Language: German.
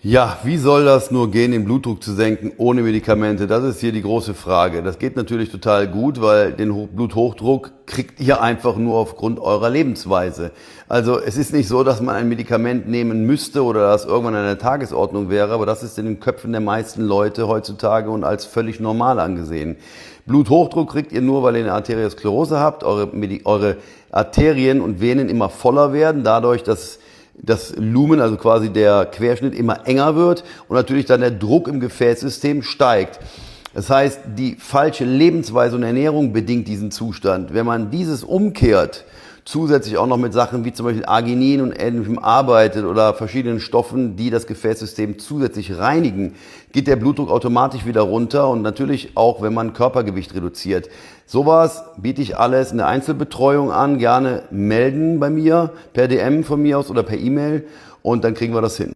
Ja, wie soll das nur gehen, den Blutdruck zu senken ohne Medikamente? Das ist hier die große Frage. Das geht natürlich total gut, weil den Bluthochdruck kriegt ihr einfach nur aufgrund eurer Lebensweise. Also es ist nicht so, dass man ein Medikament nehmen müsste oder das irgendwann an der Tagesordnung wäre, aber das ist in den Köpfen der meisten Leute heutzutage und als völlig normal angesehen. Bluthochdruck kriegt ihr nur, weil ihr eine Arteriosklerose habt, eure Arterien und Venen immer voller werden, dadurch, dass das Lumen, also quasi der Querschnitt, immer enger wird und natürlich dann der Druck im Gefäßsystem steigt. Das heißt, die falsche Lebensweise und Ernährung bedingt diesen Zustand. Wenn man dieses umkehrt, zusätzlich auch noch mit Sachen wie zum Beispiel Arginin und ähnlichem arbeitet oder verschiedenen Stoffen, die das Gefäßsystem zusätzlich reinigen, geht der Blutdruck automatisch wieder runter und natürlich auch, wenn man Körpergewicht reduziert. Sowas biete ich alles in der Einzelbetreuung an, gerne melden bei mir, per DM von mir aus oder per E-Mail und dann kriegen wir das hin.